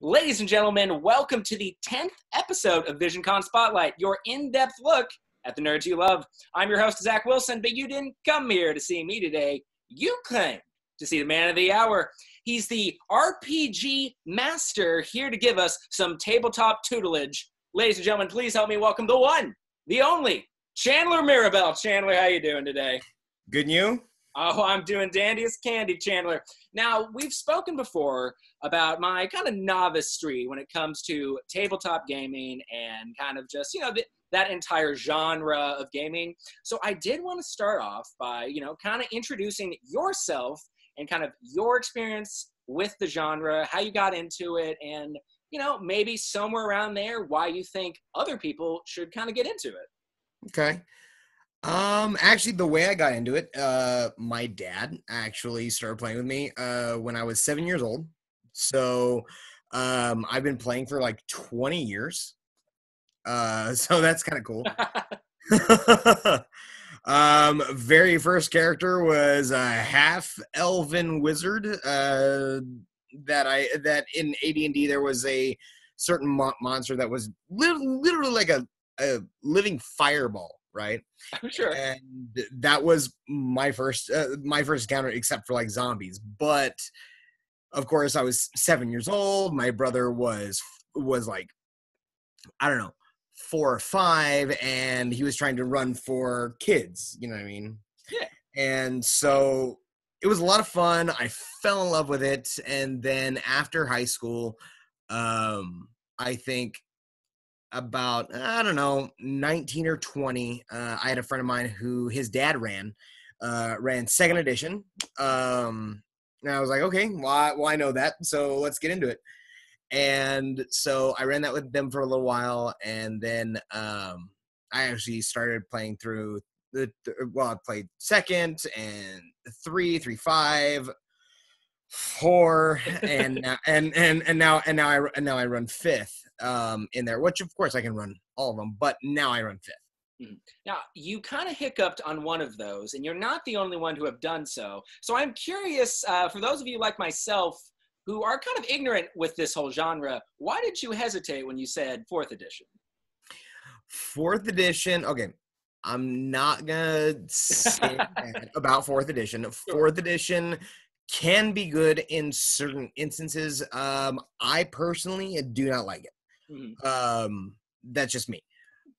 Ladies and gentlemen, welcome to the 10th episode of Visioncon Spotlight, your in-depth look at the nerds you love. I'm your host, Zach Wilson, but you didn't come here to see me today. You came to see the man of the hour. He's the RPG master here to give us some tabletop tutelage. Ladies and gentlemen, please help me welcome the one, the only, Chandler Mirabal. Chandler, how you doing today? Good, and you? Oh, I'm doing dandy as candy, Chandler. Now, we've spoken before about my kind of novice streak when it comes to tabletop gaming and kind of just, that entire genre of gaming. So I did want to start off by, kind of introducing yourself and kind of your experience with the genre, how you got into it, and, maybe somewhere around there, why you think other people should kind of get into it. Okay. Actually, the way I got into it, my dad actually started playing with me when I was 7 years old. So I've been playing for like 20 years. So that's kind of cool. Very first character was a half elven wizard. That in AD&D there was a certain monster that was literally like a living fireball. Right. Sure. And that was my first encounter, except for like zombies. But of course, I was 7 years old. My brother was like, I don't know, 4 or 5, and he was trying to run for kids. You know what I mean? Yeah. And so it was a lot of fun. I fell in love with it, and then after high school, I think about, I don't know, 19 or 20, I had a friend of mine who his dad ran second edition. And I was like, okay, well, I know that, so let's get into it. And so I ran that with them for a little while, and then I actually started playing through I played second and 3, 5, 4, and now I run fifth in there, which of course I can run all of them, but now I run fifth. Now, you kind of hiccuped on one of those, and you're not the only one to have done so. So I'm curious, for those of you like myself who are kind of ignorant with this whole genre, why did you hesitate when you said 4th edition? 4th edition, okay. I'm not gonna say bad about 4th edition. 4th edition can be good in certain instances. I personally do not like it. Mm-hmm. That's just me.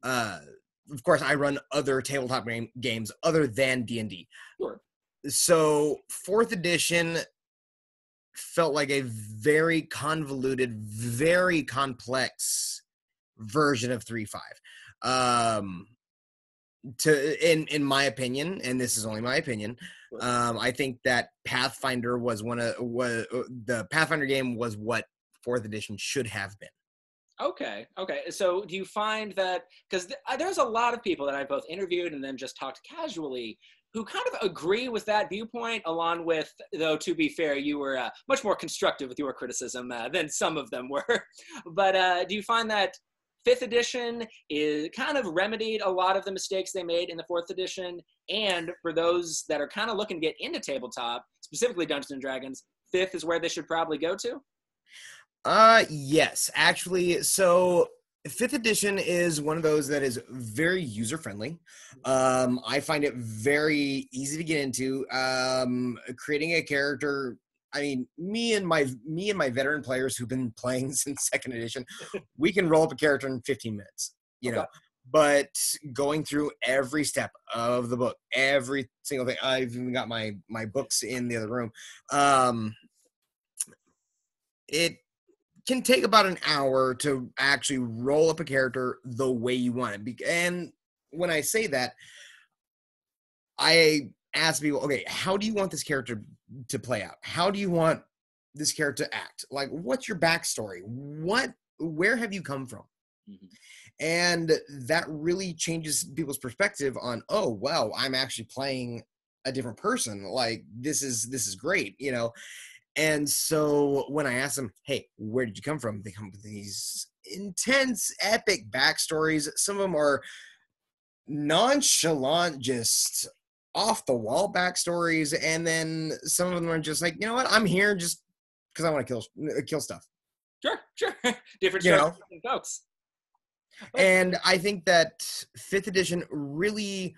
Of course, I run other tabletop games other than D&D. Sure. So 4th edition felt like a very convoluted, very complex version of 3.5. In my opinion, and this is only my opinion, I think that Pathfinder was the Pathfinder game was what 4th edition should have been. Okay. So do you find that, because there's a lot of people that I've both interviewed and then just talked casually who kind of agree with that viewpoint, along with, though, to be fair, you were much more constructive with your criticism than some of them were. But do you find that 5th edition is kind of remedied a lot of the mistakes they made in the 4th edition? And for those that are kind of looking to get into tabletop, specifically Dungeons and Dragons, 5th is where they should probably go to? Yes, actually. So 5th edition is one of those that is very user-friendly. I find it very easy to get into. Creating a character, I mean, me and my veteran players who've been playing since 2nd edition, we can roll up a character in 15 minutes, you know. But going through every step of the book, every single thing, I've even got my books in the other room. It can take about an hour to actually roll up a character the way you want it. And when I say that, I ask people, okay, how do you want this character to play out? How do you want this character to act? Like, what's your backstory? Where have you come from? Mm-hmm. And that really changes people's perspective on, oh, wow, I'm actually playing a different person. Like, this is great, you know? And so when I ask them, hey, where did you come from? They come with these intense, epic backstories. Some of them are nonchalant, just off the wall backstories. And then some of them are just like, you know what? I'm here just because I want to kill stuff. Sure. Different You strokes know, for different folks. But and I think that fifth edition really,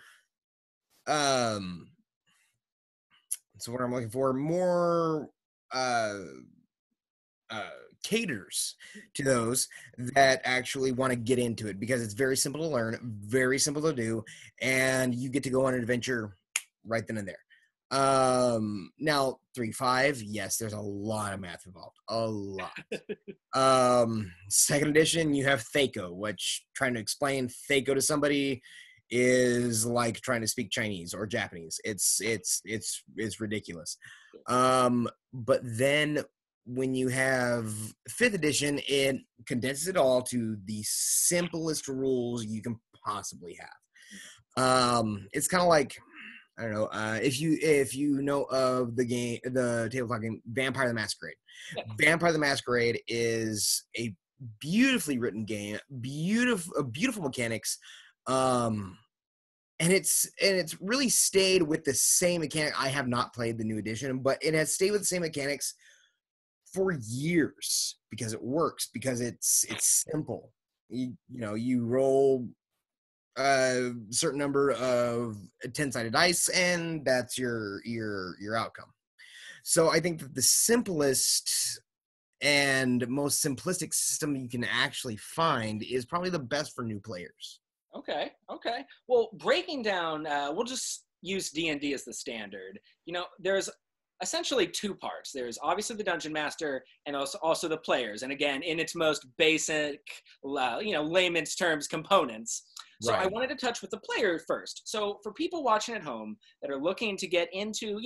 um, so what I'm looking for, more uh, uh, caters to those that actually want to get into it because it's very simple to learn, very simple to do, and you get to go on an adventure right then and there. Now 3.5, yes, there's a lot of math involved, a lot. Second edition, you have Thaco, which trying to explain Thaco to somebody is like trying to speak Chinese or Japanese. It's ridiculous. But then when you have fifth edition, it condenses it all to the simplest rules you can possibly have. It's kind of like, I don't know, if you know of the tabletop game Vampire the Masquerade. yeah. Vampire the Masquerade is a beautifully written game, beautiful mechanics, and it's really stayed with the same mechanic. I have not played the new edition, but it has stayed with the same mechanics for years because it works, because it's simple. You know, you roll a certain number of 10-sided dice, and that's your outcome. So I think that the simplest and most simplistic system you can actually find is probably the best for new players. Okay. Well, breaking down, we'll just use D&D as the standard. There's essentially two parts. There's obviously the dungeon master and also the players. And again, in its most basic, layman's terms, components. So I Right. wanted to touch with the player first. So for people watching at home that are looking to get into,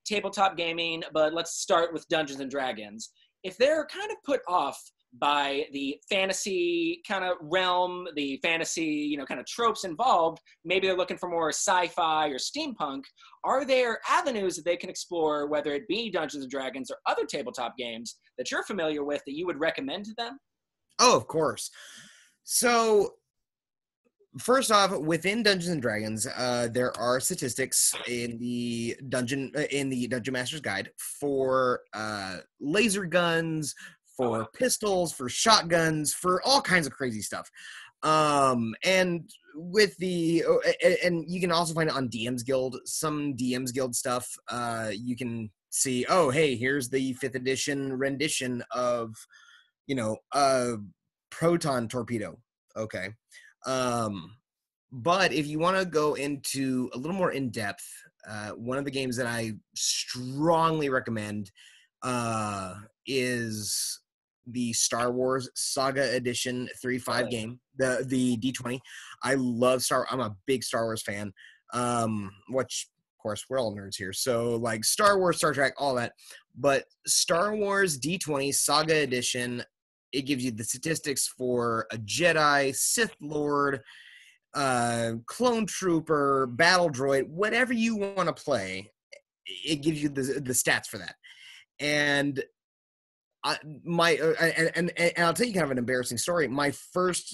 tabletop gaming, but let's start with Dungeons and Dragons. If they're kind of put off by the fantasy kind of realm, the fantasy, kind of tropes involved, maybe they're looking for more sci-fi or steampunk, are there avenues that they can explore, whether it be Dungeons and Dragons or other tabletop games that you're familiar with that you would recommend to them? Oh, of course. So first off, within Dungeons and Dragons, there are statistics in the Dungeon Master's Guide for laser guns, Oh, for wow. pistols, for shotguns, for all kinds of crazy stuff. And with and you can also find it on DM's Guild. Some DM's Guild stuff, you can see. Oh, hey, here's the 5th edition rendition of, proton torpedo. Okay. But if you want to go into a little more in depth, one of the games that I strongly recommend is the Star Wars Saga Edition 3.5 game, the D20. I love I'm a big Star Wars fan. Which of course we're all nerds here, so like Star Wars, Star Trek, all that. But Star Wars D20 Saga Edition, it gives you the statistics for a Jedi, Sith Lord, clone trooper, battle droid, whatever you want to play. It gives you the stats for that. And and I'll tell you kind of an embarrassing story. My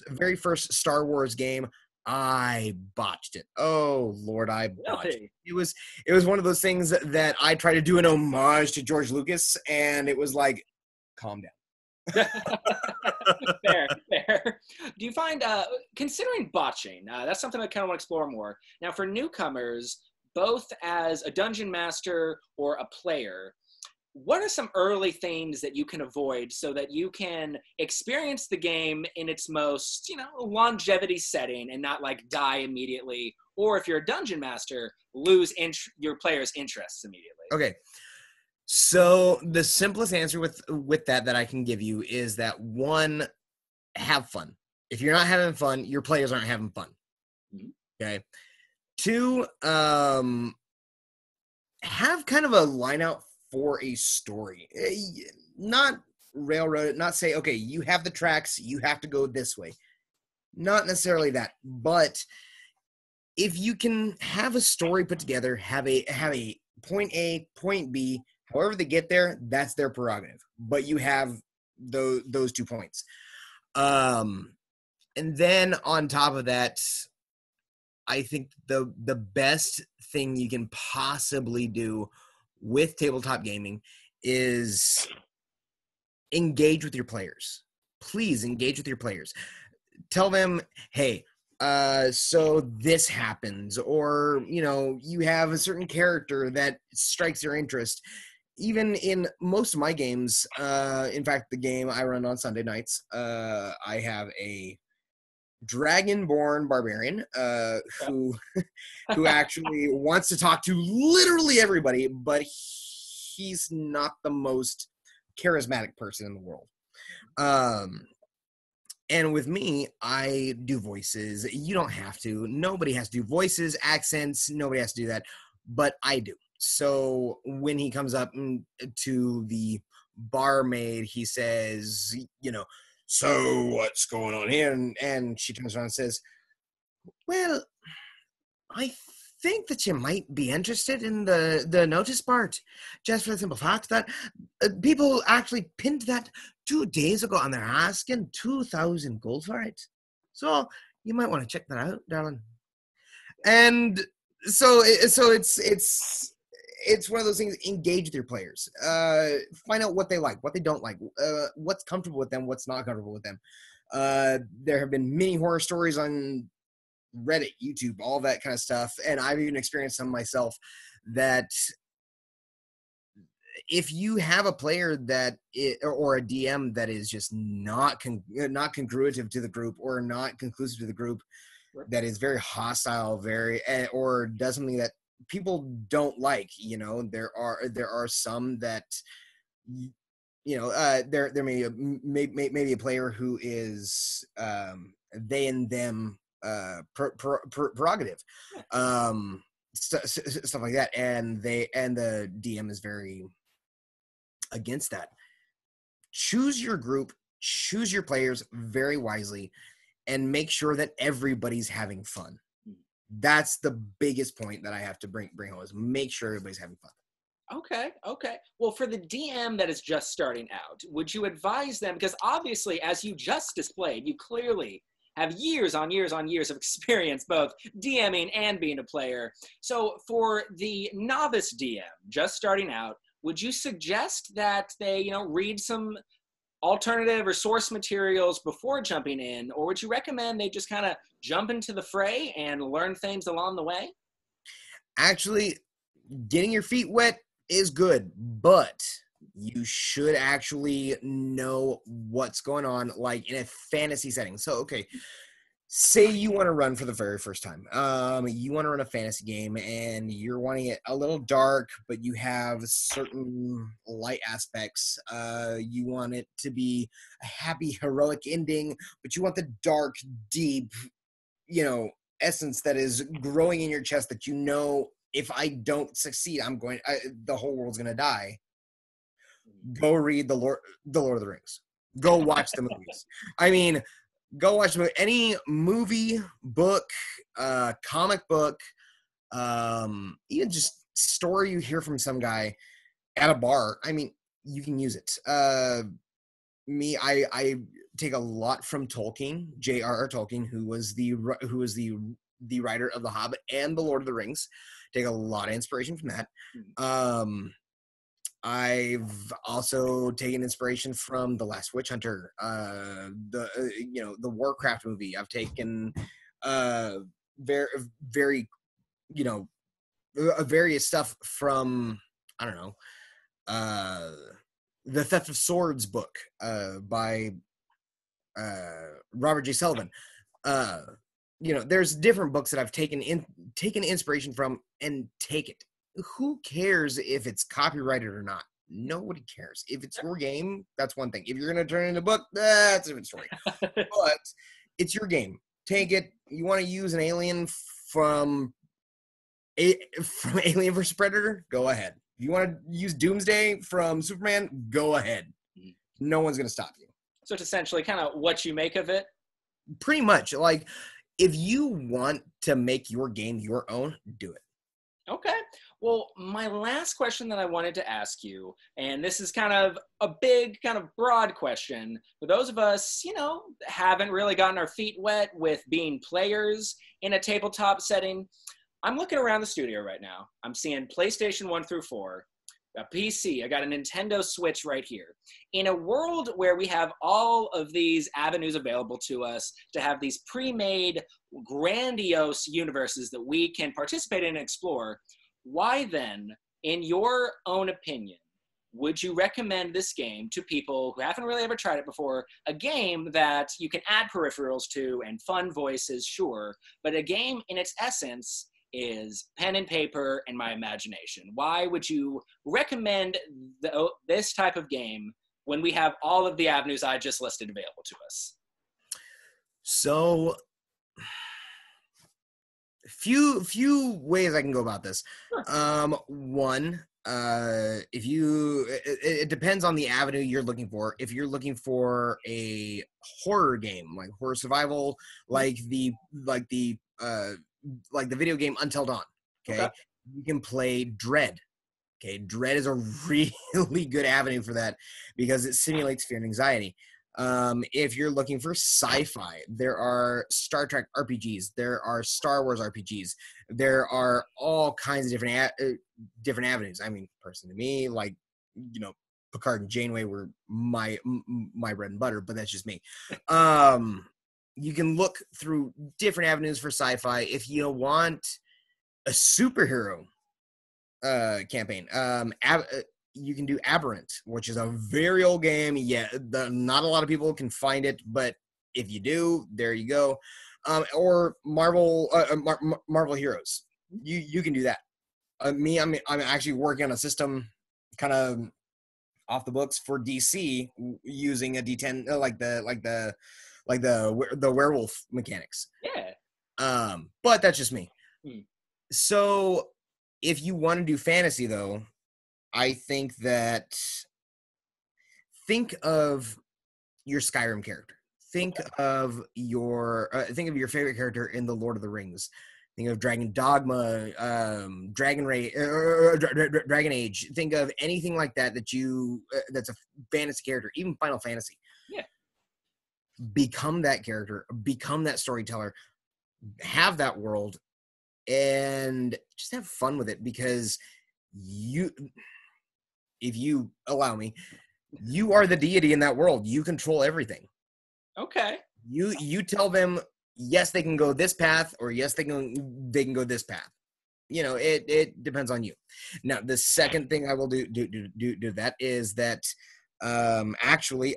very first Star Wars game, I botched it. Oh Lord, I botched it. It was one of those things that I tried to do an homage to George Lucas, and it was like, calm down. Fair. Do you find, considering botching, that's something I kind of want to explore more. Now, for newcomers, both as a dungeon master or a player, what are some early things that you can avoid so that you can experience the game in its most, longevity setting and not like die immediately? Or if you're a dungeon master, lose your players' interests immediately? Okay. So the simplest answer with that I can give you is that, one, have fun. If you're not having fun, your players aren't having fun. Mm-hmm. Okay. 2, have kind of a line out for a story. Not railroad it, not say, okay, you have the tracks, you have to go this way. Not necessarily that, but if you can have a story put together, have a point A, point B, however they get there, that's their prerogative. But you have those 2 points. And then on top of that, I think the best thing you can possibly do with tabletop gaming is engage with your players. Please engage with your players. Tell them, hey, so this happens, or, you know, you have a certain character that strikes your interest. Even in most of my games, in fact, the game I run on Sunday nights, I have a dragonborn barbarian who actually wants to talk to literally everybody, but he's not the most charismatic person in the world. And with me, I do voices. You don't have to. Nobody has to do voices, accents. Nobody has to do that, but I do. So when he comes up to the barmaid, he says, you know, so what's going on here? And she turns around and says, well, I think that you might be interested in the notice part, just for the simple fact that people actually pinned that 2 days ago, and they're asking 2,000 gold for it. So you might want to check that out, darling. And so it's one of those things. Engage with your players. Find out what they like, what they don't like, what's comfortable with them, what's not comfortable with them. There have been many horror stories on Reddit, YouTube, all that kind of stuff, and I've even experienced some myself, that if you have a player that or a DM that is just not congruative to the group, or not conclusive to the group, that is very hostile, or does something that people don't like, you know, there are some that, you know, there may be a player who is they and them prerogative, stuff like that, and the DM is very against that. Choose your group, choose your players very wisely, and make sure that everybody's having fun. That's the biggest point that I have to bring home, is make sure everybody's having fun. Okay. Well, for the DM that is just starting out, would you advise them, because obviously, as you just displayed, you clearly have years on years on years of experience, both DMing and being a player. So for the novice DM just starting out, would you suggest that they, you know, read some alternative or source materials before jumping in, or would you recommend they just kind of jump into the fray and learn things along the way? Actually, getting your feet wet is good, but you should actually know what's going on, like in a fantasy setting. So, okay, say you want to run for the very first time. You want to run a fantasy game, and you're wanting it a little dark, but you have certain light aspects. You want it to be a happy, heroic ending, but you want the dark, deep, you know, essence that is growing in your chest, that, you know, if I don't succeed, the whole world's going to die. Go read the Lord of the Rings. Go watch the movies. I mean, go watch any movie, book, comic book, even just story you hear from some guy at a bar. I mean, you can use it. I take a lot from Tolkien, J.R.R. Tolkien, who was the writer of The Hobbit and The Lord of the Rings. Take a lot of inspiration from that. I've also taken inspiration from The Last Witch Hunter, the Warcraft movie. I've taken very various stuff from, I don't know, the Theft of Swords book by Robert J. Sullivan. There's different books that I've taken inspiration from, and take it. Who cares if it's copyrighted or not? Nobody cares. If it's your game, that's one thing. If you're going to turn it into a book, that's a different story. But it's your game. Take it. You want to use an alien from Alien vs. Predator? Go ahead. If you want to use Doomsday from Superman? Go ahead. No one's going to stop you. So it's essentially kind of what you make of it? Pretty much. Like, if you want to make your game your own, do it. Okay. Well, my last question that I wanted to ask you, and this is kind of a big, kind of broad question, for those of us, haven't really gotten our feet wet with being players in a tabletop setting. I'm looking around the studio right now. I'm seeing PlayStation 1 through 4, a PC, I got a Nintendo Switch right here. In a world where we have all of these avenues available to us to have these pre-made, grandiose universes that we can participate in and explore, why then, in your own opinion, would you recommend this game to people who haven't really ever tried it before? A game that you can add peripherals to and fun voices, sure, but a game in its essence is pen and paper and my imagination. Why would you recommend this type of game when we have all of the avenues I just listed available to us? So, few ways I can go about this. Sure. One, it depends on the avenue you're looking for. If you're looking for a horror game, like horror survival, like the video game Until Dawn, okay? You can play Dread. Okay, Dread is a really good avenue for that because it simulates fear and anxiety. If you're looking for sci-fi, there are Star Trek RPGs, there are Star Wars RPGs, there are all kinds of different avenues. I mean, personally, to me, like, you know, Picard and Janeway were my bread and butter, but that's just me. You can look through different avenues for sci-fi. If you want a superhero campaign, you can do Aberrant, which is a very old game. Yeah, not a lot of people can find it, but if you do, there you go. Or Marvel Heroes. You can do that. I'm actually working on a system kind of off the books for DC using a D10 like the werewolf mechanics. Yeah. But that's just me. So if you want to do fantasy, though, I think of your Skyrim character. Think of your favorite character in the Lord of the Rings. Think of Dragon Dogma, Dragon Age. Think of anything like that that's a fantasy character, even Final Fantasy. Yeah. Become that character, become that storyteller, have that world, and just have fun with it, because if you allow me, you are the deity in that world. You control everything. Okay. You tell them, yes, they can go this path, or yes, they can go this path. You know, it depends on you. Now, the second thing I will do that is that actually,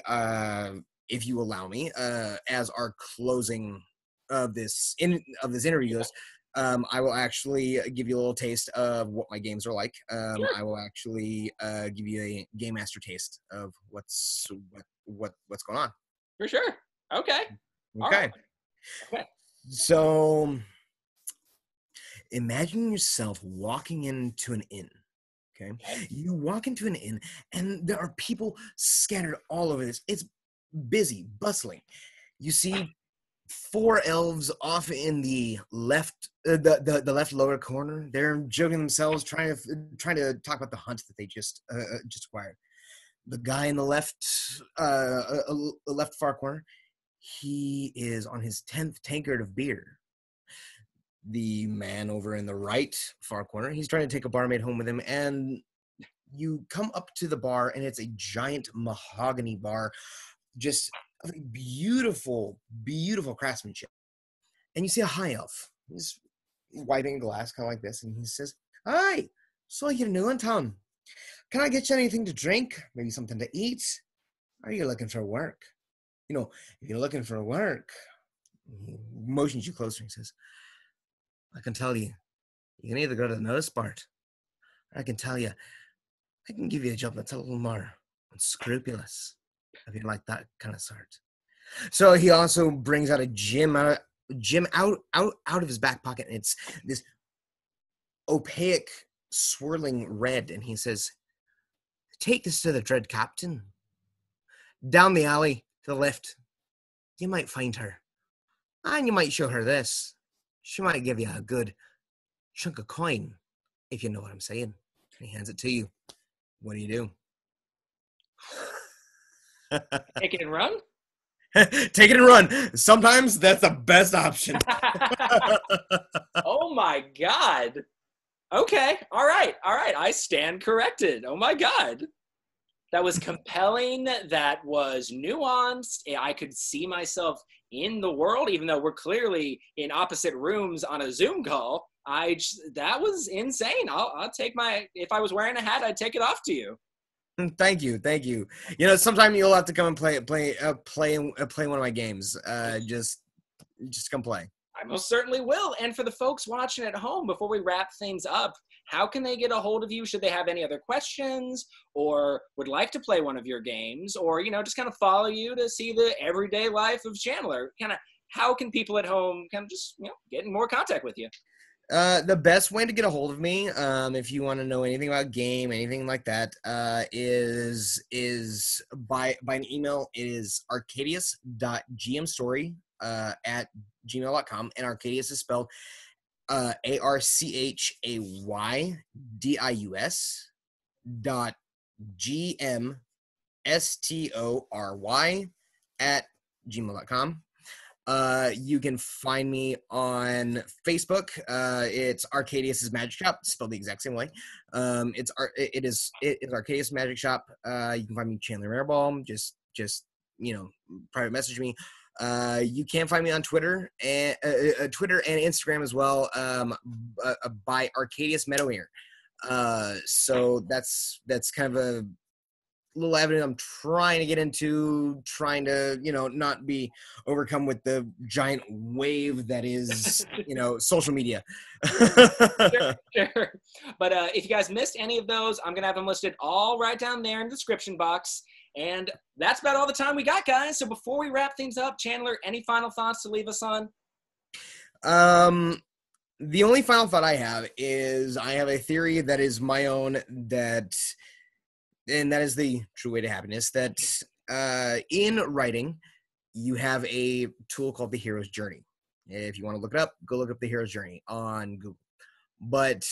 if you allow me, as our closing of this interview goes, I will actually give you a little taste of what my games are like. Sure. I will actually give you a Game Master taste of what's going on. For sure. Okay. Okay. Okay. So imagine yourself walking into an inn. Okay. You walk into an inn and there are people scattered all over this. It's busy, bustling. You see 4 elves off in the left, the left lower corner. They're joking themselves, trying to talk about the hunt that they just acquired. The guy in the left far corner, he is on his 10th tankard of beer. The man over in the right far corner, he's trying to take a barmaid home with him, and you come up to the bar, and it's a giant mahogany bar, just beautiful, beautiful craftsmanship. And you see a high elf. He's wiping a glass, kind of like this, and he says, "Hi, so you're new in town. Can I get you anything to drink? Maybe something to eat? Are you looking for work? You know, if you're looking for work," he motions you closer. He says, "I can tell you, you can either go to the notice part, or I can tell you, I can give you a job that's a little more unscrupulous, if you like that kind of sort." So he also brings out a gem out of his back pocket, and it's this opaque, swirling red, and he says, "Take this to the Dread Captain. Down the alley to the left, you might find her, and you might show her this. She might give you a good chunk of coin, if you know what I'm saying." And he hands it to you. What do you do? Take it and run? Take it and run. Sometimes that's the best option. Oh my God. Okay. All right. All right. I stand corrected. Oh my God. That was compelling. That was nuanced. I could see myself in the world, even though we're clearly in opposite rooms on a Zoom call. That was insane. I'll take if I was wearing a hat, I'd take it off to you. Thank you, thank you. You know, sometime you'll have to come and play one of my games. Just come play. I most certainly will. And for the folks watching at home, before we wrap things up, how can they get a hold of you? Should they have any other questions or would like to play one of your games or, just kind of follow you to see the everyday life of Chandler? Kind of how can people at home kind of just, get in more contact with you? The best way to get a hold of me, if you want to know anything about game, anything like that, is by an email. It is arcadius.gmstory at gmail.com, and Arcadius is spelled ARCHAYDIUS.GMSTORY at gmail.com. You can find me on Facebook. It's Arcadius's Magic Shop, spelled the exact same way. It is Arcadius Magic Shop. You can find me Chandler Mirabal. Just private message me. You can find me on Twitter and Instagram as well, by Arcadius Meadowmere. So that's kind of a little avenue I'm trying to get into, trying to, not be overcome with the giant wave that is, social media. Sure. But if you guys missed any of those, I'm going to have them listed all right down there in the description box. And that's about all the time we got, guys. So before we wrap things up, Chandler, any final thoughts to leave us on? The only final thought I have is I have a theory that is my own, and that is the true way to happiness, that in writing, you have a tool called the hero's journey. If you want to look it up, go look up the hero's journey on Google. But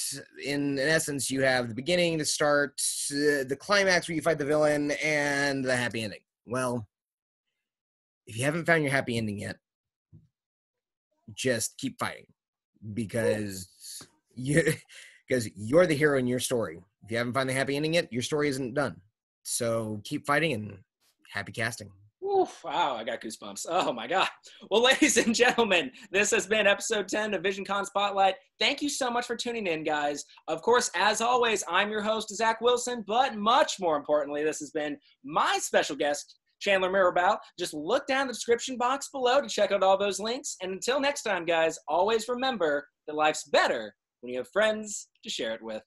in essence, you have the beginning, the start, the climax where you fight the villain, and the happy ending. Well, if you haven't found your happy ending yet, just keep fighting, because you're the hero in your story. If you haven't found the happy ending yet, your story isn't done. So keep fighting and happy casting. Oof, wow, I got goosebumps. Oh my God. Well, ladies and gentlemen, this has been episode 10 of Visioncon Spotlight. Thank you so much for tuning in, guys. Of course, as always, I'm your host, Zach Wilson, but much more importantly, this has been my special guest, Chandler Mirabal. Just look down the description box below to check out all those links. And until next time, guys, always remember that life's better when you have friends to share it with.